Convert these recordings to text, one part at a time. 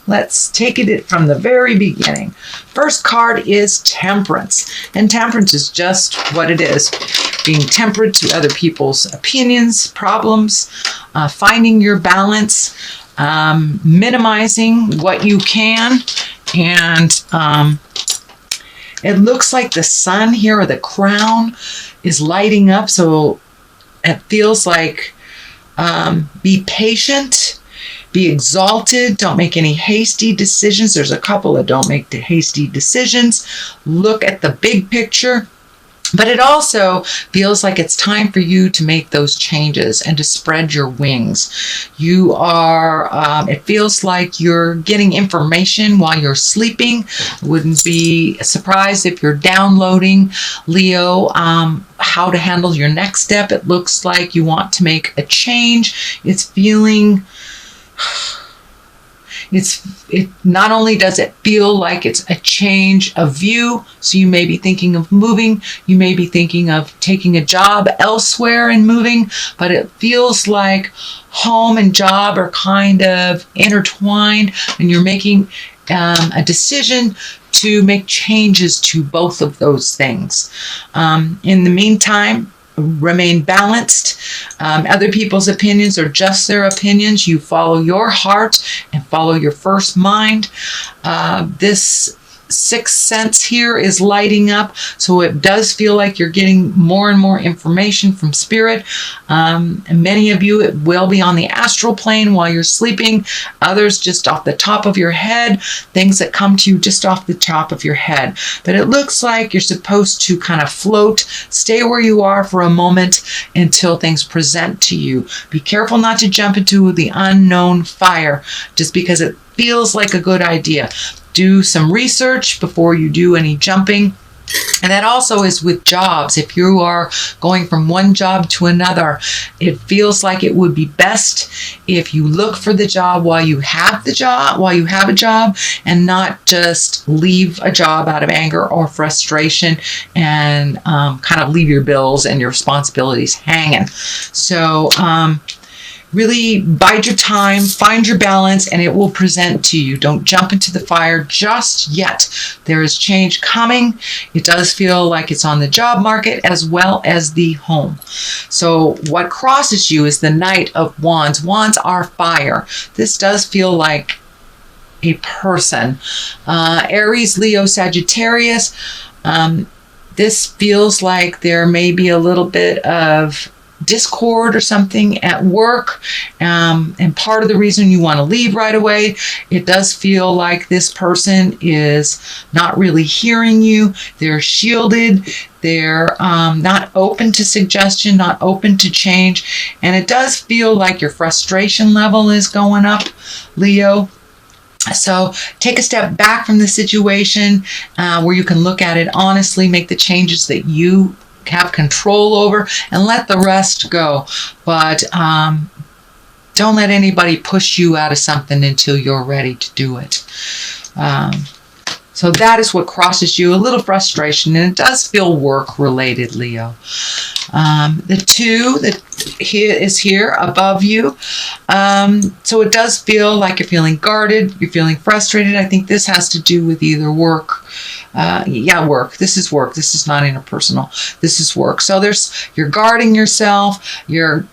Let's take it from the very beginning. First card is Temperance. And Temperance is just what it is. Being temperate to other people's opinions, problems, finding your balance, minimizing what you can. And it looks like the sun here, or the crown, is lighting up. So it feels like be patient. Be exalted. Don't make any hasty decisions. There's a couple that don't make the hasty decisions. Look at the big picture. But it also feels like it's time for you to make those changes and to spread your wings. You are, it feels like you're getting information while you're sleeping. Wouldn't be surprised if you're downloading, Leo, how to handle your next step. It looks like you want to make a change. It's feeling... It not only does it feel like it's a change of view, so you may be thinking of moving, you may be thinking of taking a job elsewhere and moving, but it feels like home and job are kind of intertwined, and you're making a decision to make changes to both of those things. In the meantime, remain balanced. Other people's opinions are just their opinions. You follow your heart and follow your first mind. This sixth sense here is lighting up, so it does feel like you're getting more and more information from spirit. And many of you, it will be on the astral plane while you're sleeping. Others just off the top of your head, things that come to you just off the top of your head. But it looks like you're supposed to kind of float, stay where you are for a moment until things present to you. Be careful not to jump into the unknown fire just because it feels like a good idea. Do some research before you do any jumping. And that also is with jobs. If you are going from one job to another, it feels like it would be best if you look for the job while you have a job, and not just leave a job out of anger or frustration and kind of leave your bills and your responsibilities hanging. So, really bide your time, find your balance, and it will present to you. Don't jump into the fire just yet. There is change coming. It does feel like it's on the job market as well as the home. So what crosses you is the Knight of Wands. Wands are fire. This does feel like a person. Aries, Leo, Sagittarius. This feels like there may be a little bit of discord or something at work, and part of the reason you want to leave right away, it does feel like this person is not really hearing you. They're shielded. They're not open to suggestion, not open to change, and it does feel like your frustration level is going up, Leo. So take a step back from the situation where you can look at it honestly, make the changes that you have control over, and let the rest go. But don't let anybody push you out of something until you're ready to do it. So that is what crosses you, a little frustration, and it does feel work related, Leo. The 2 that is here above you. So it does feel like you're feeling guarded, you're feeling frustrated. I think this has to do with either work. Work. This is work. This is not interpersonal. This is work. So you're guarding yourself. You're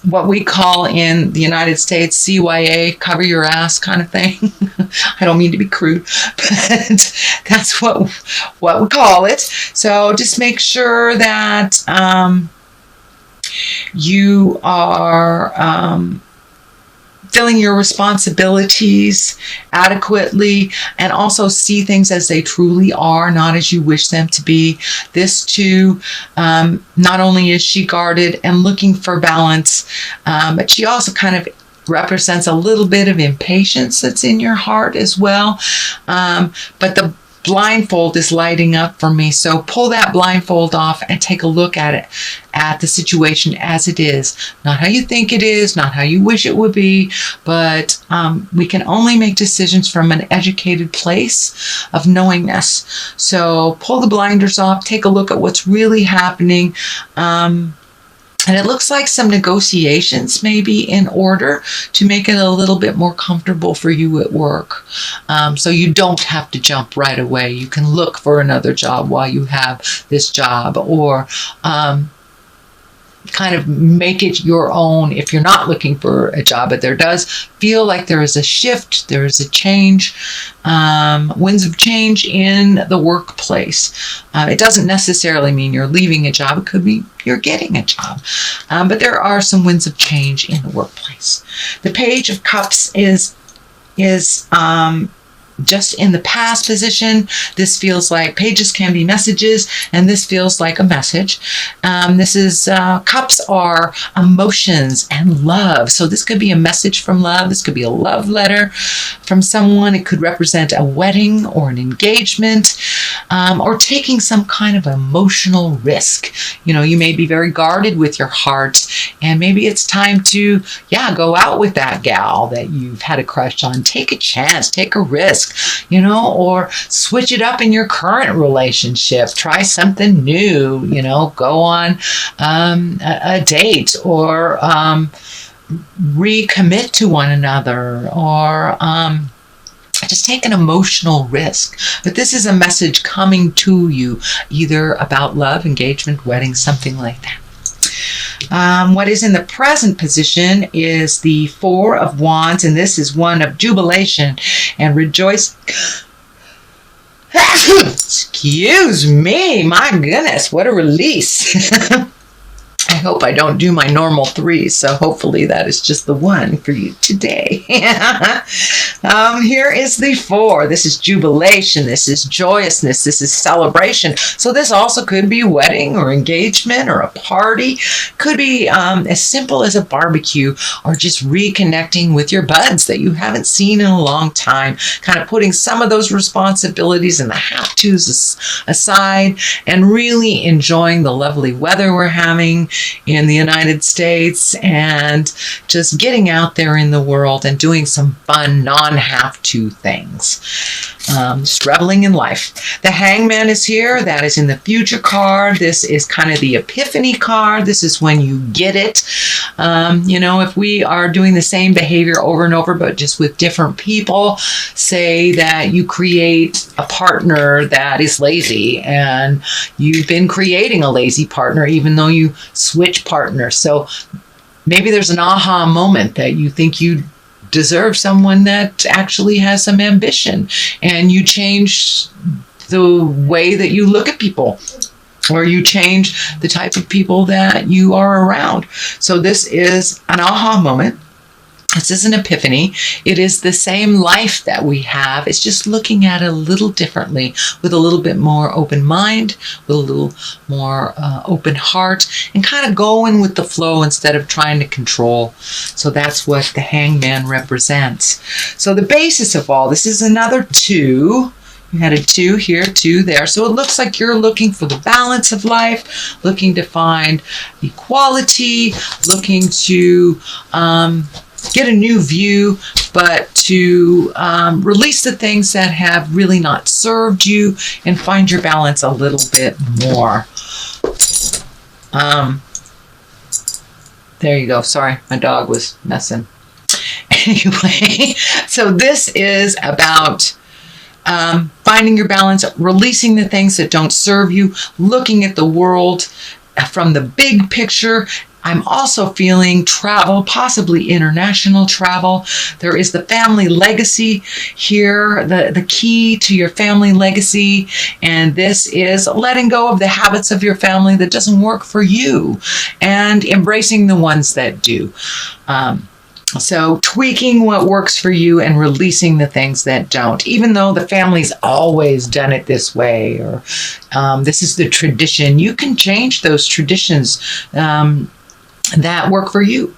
what we call in the United States CYA, cover your ass kind of thing. I don't mean to be crude, but that's what we call it. So just make sure that you are filling your responsibilities adequately, and also see things as they truly are, not as you wish them to be. This too, not only is she guarded and looking for balance, but she also kind of represents a little bit of impatience that's in your heart as well. But the blindfold is lighting up for me. So pull that blindfold off and take a look at it, at the situation as it is. Not how you think it is, not how you wish it would be, but we can only make decisions from an educated place of knowingness. So pull the blinders off, take a look at what's really happening. And it looks like some negotiations may be in order to make it a little bit more comfortable for you at work. So you don't have to jump right away. You can look for another job while you have this job, or kind of make it your own if you're not looking for a job. But there does feel like there is a shift, there is a change, winds of change in the workplace. It doesn't necessarily mean you're leaving a job. It could be you're getting a job. But there are some winds of change in the workplace. The Page of Cups is just in the past position. This feels like pages can be messages, and this feels like a message. This is cups are emotions and love. So this could be a message from love. This could be a love letter from someone. It could represent a wedding or an engagement, or taking some kind of emotional risk. You know, you may be very guarded with your heart, and maybe it's time to, go out with that gal that you've had a crush on. Take a chance, take a risk. Or switch it up in your current relationship. Try something new, go on a date, or recommit to one another, or just take an emotional risk. But this is a message coming to you, either about love, engagement, wedding, something like that. What is in the present position is the Four of Wands, and this is one of jubilation and rejoice. Excuse me, my goodness, what a release. I hope I don't do my normal 3, so hopefully that is just the one for you today. Here is the 4. This is jubilation. This is joyousness. This is celebration. So this also could be wedding or engagement or a party. Could be as simple as a barbecue, or just reconnecting with your buds that you haven't seen in a long time. Kind of putting some of those responsibilities and the have-tos aside, and really enjoying the lovely weather we're having in the United States, and just getting out there in the world and doing some fun non-have-to things. Just reveling in life. The Hangman is here. That is in the future card. This is kind of the epiphany card. This is when you get it. If we are doing the same behavior over and over, but just with different people, say that you create a partner that is lazy, and you've been creating a lazy partner even though you switch partners. So maybe there's an aha moment that you think you deserve someone that actually has some ambition, and you change the way that you look at people, or you change the type of people that you are around. So this is an aha moment. This is an epiphany. It is the same life that we have. It's just looking at it a little differently, with a little bit more open mind, with a little more open heart, and kind of going with the flow instead of trying to control. So that's what the Hangman represents. So the basis of all this is another 2. You had a 2 here, 2 there. So it looks like you're looking for the balance of life, looking to find equality, looking to get a new view, but to release the things that have really not served you, and find your balance a little bit more. There you go. Sorry, my dog was messing. Anyway, so this is about finding your balance, releasing the things that don't serve you, looking at the world from the big picture. I'm also feeling travel, possibly international travel. There is the family legacy here, the key to your family legacy. And this is letting go of the habits of your family that doesn't work for you, and embracing the ones that do. So tweaking what works for you and releasing the things that don't, even though the family's always done it this way, or this is the tradition. You can change those traditions. that work for you.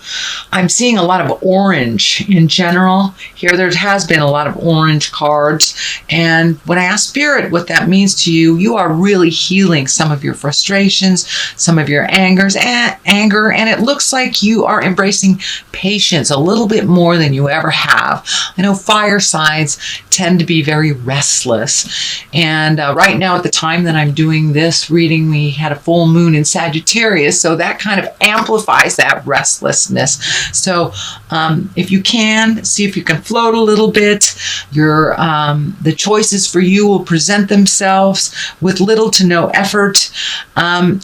I'm seeing a lot of orange in general here. There has been a lot of orange cards. And when I ask Spirit what that means to you, you are really healing some of your frustrations, some of your anger, and it looks like you are embracing patience a little bit more than you ever have. I know fire signs tend to be very restless. And right now at the time that I'm doing this reading, we had a full moon in Sagittarius, so that kind of amplifies that restlessness. So if you can, see if you can float a little bit. The choices for you will present themselves with little to no effort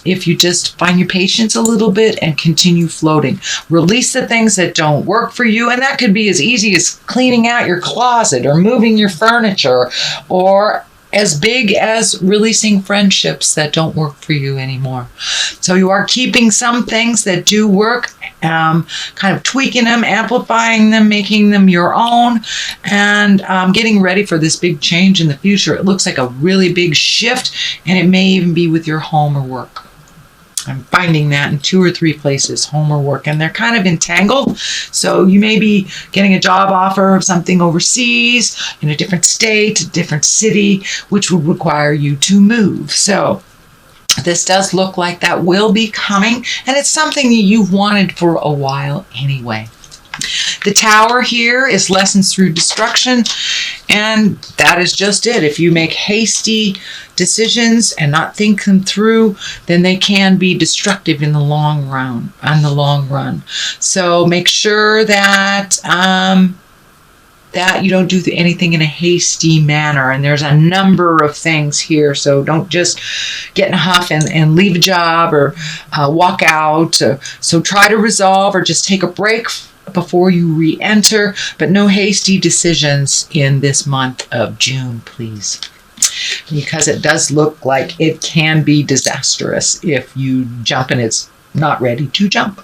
if you just find your patience a little bit and continue floating. Release the things that don't work for you, and that could be as easy as cleaning out your closet or moving your furniture, or as big as releasing friendships that don't work for you anymore. So you are keeping some things that do work, kind of tweaking them, amplifying them, making them your own, and getting ready for this big change in the future. It looks like a really big shift, and it may even be with your home or work. I'm finding that in 2 or 3 places, home or work, and they're kind of entangled. So you may be getting a job offer of something overseas, in a different state, a different city, which would require you to move. So this does look like that will be coming, and it's something that you've wanted for a while anyway. The Tower here is lessons through destruction, and that is just it. If you make hasty decisions and not think them through, then they can be destructive in the long run. So make sure that that you don't do anything in a hasty manner. And there's a number of things here. So don't just get in a huff and leave a job or walk out. So try to resolve or just take a break before you re-enter, but no hasty decisions in this month of June, please. Because it does look like it can be disastrous if you jump and it's not ready to jump.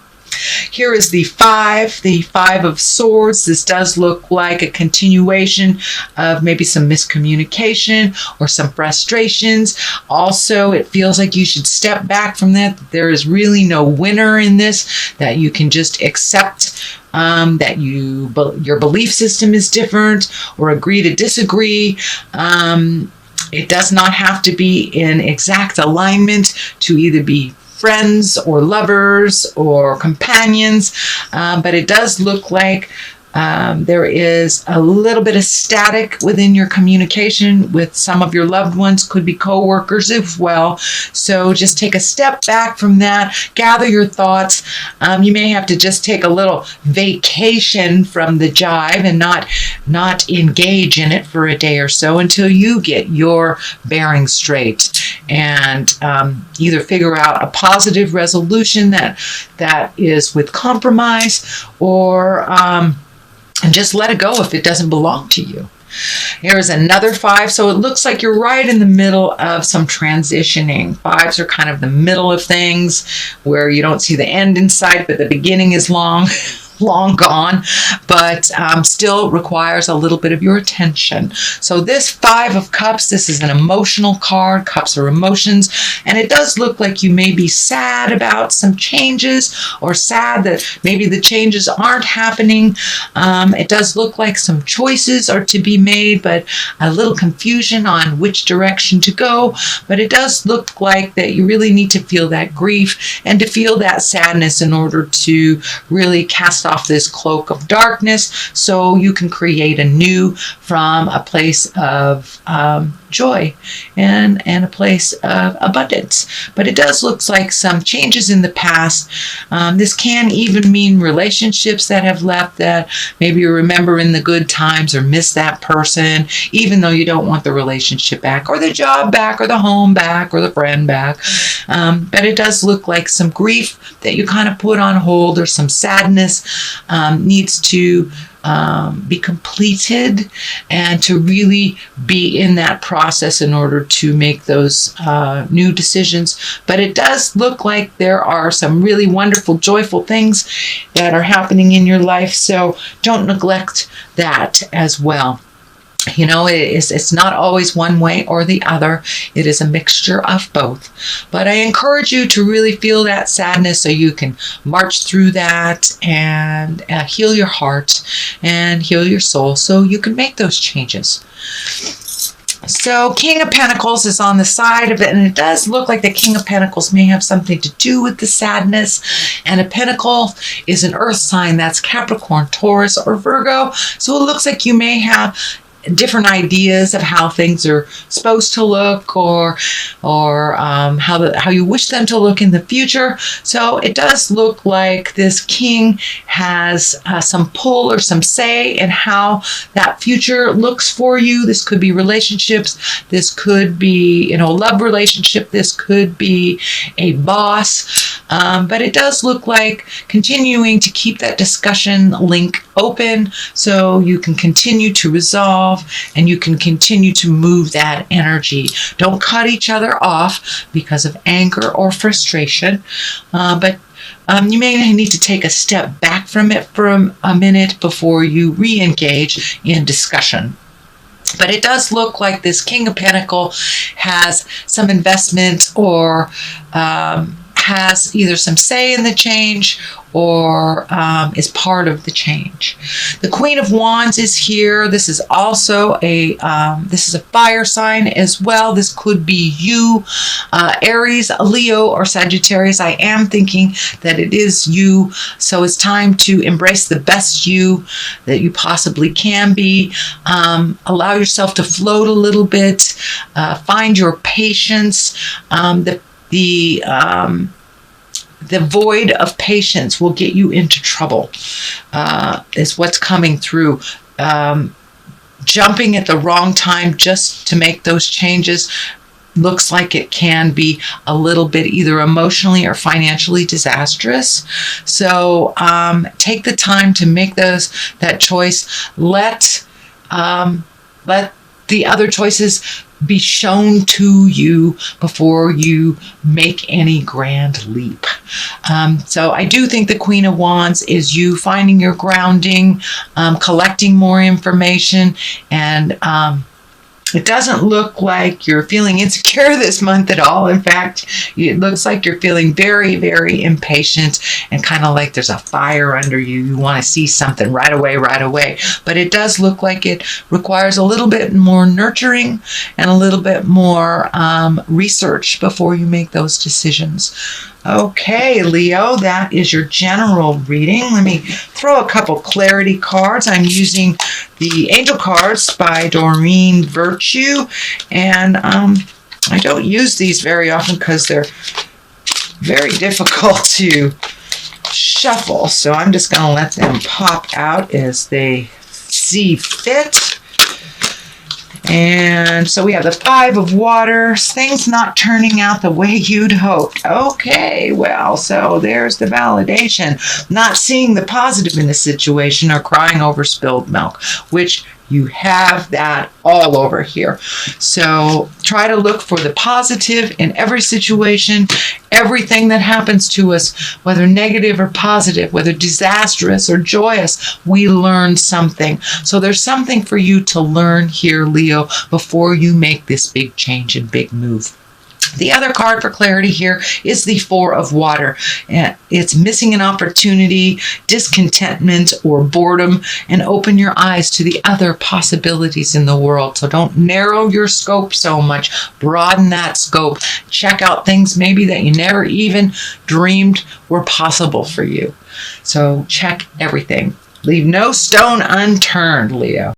Here is the Five of Swords. This does look like a continuation of maybe some miscommunication or some frustrations. Also, it feels like you should step back from that. There is really no winner in this, that you can just accept that your belief system is different, or agree to disagree. It does not have to be in exact alignment to either be friends or lovers or companions, but it does look like there is a little bit of static within your communication with some of your loved ones, could be co-workers as well. So just take a step back from that, gather your thoughts. You may have to just take a little vacation from the jive and not engage in it for a day or so until you get your bearings straight, and either figure out a positive resolution that is with compromise, or and just let it go if it doesn't belong to you. Here's another 5. So it looks like you're right in the middle of some transitioning. 5s are kind of the middle of things where you don't see the end in sight, but the beginning is long gone, but still requires a little bit of your attention. So this 5 of Cups, this is an emotional card. Cups are emotions, and it does look like you may be sad about some changes, or sad that maybe the changes aren't happening. It does look like some choices are to be made, but a little confusion on which direction to go. But it does look like that you really need to feel that grief and to feel that sadness in order to really cast off this cloak of darkness, so you can create anew from a place of joy and a place of abundance. But it does look like some changes in the past. This can even mean relationships that have left, that maybe you remember in the good times or miss that person, even though you don't want the relationship back, or the job back, or the home back, or the friend back. But it does look like some grief that you kind of put on hold, or some sadness needs to be completed, and to really be in that process in order to make those new decisions. But it does look like there are some really wonderful, joyful things that are happening in your life, so don't neglect that as well. It's not always one way or the other. It is a mixture of both. But I encourage you to really feel that sadness so you can march through that and heal your heart and heal your soul so you can make those changes. So King of Pentacles is on the side of it, and it does look like the King of Pentacles may have something to do with the sadness. And a pentacle is an earth sign. That's Capricorn, Taurus, or Virgo. So it looks like you may have different ideas of how things are supposed to look, or how you wish them to look in the future. So it does look like this king has some pull or some say in how that future looks for you. This could be relationships. This could be, a love relationship. This could be a boss. But it does look like continuing to keep that discussion link open so you can continue to resolve and you can continue to move that energy. Don't cut each other off because of anger or frustration, but you may need to take a step back from it for a minute before you re-engage in discussion. But it does look like this King of Pentacles has some investment or has either some say in the change or is part of the change. The Queen of Wands is here. This is also a fire sign as well. This could be you, Aries, Leo, or Sagittarius. I am thinking that it is you. So it's time to embrace the best you that you possibly can be. Allow yourself to float a little bit. Find your patience. The void of patience will get you into trouble, is what's coming through. Jumping at the wrong time just to make those changes looks like it can be a little bit either emotionally or financially disastrous. So take the time to make that choice. Let the other choices be shown to you before you make any grand leap. So I do think the Queen of Wands is you finding your grounding, collecting more information, and it doesn't look like you're feeling insecure this month at all. In fact, it looks like you're feeling very, very impatient and kind of like there's a fire under you. You want to see something right away. But it does look like it requires a little bit more nurturing and a little bit more research before you make those decisions. Okay, Leo, that is your general reading. Let me throw a couple clarity cards. I'm using the Angel cards by Doreen Virtue, and I don't use these very often because they're very difficult to shuffle. So I'm just going to let them pop out as they see fit. And so we have the Five of Waters, things not turning out the way you'd hoped. Okay, well, so there's the validation. Not seeing the positive in the situation or crying over spilled milk, which you have that all over here. So try to look for the positive in every situation. Everything that happens to us, whether negative or positive, whether disastrous or joyous, we learn something. So there's something for you to learn here, Leo, before you make this big change and big move. The other card for clarity here is the Four of Water. It's missing an opportunity, discontentment, or boredom, and open your eyes to the other possibilities in the world. So don't narrow your scope so much. Broaden that scope. Check out things maybe that you never even dreamed were possible for you. So check everything. Leave no stone unturned, Leo.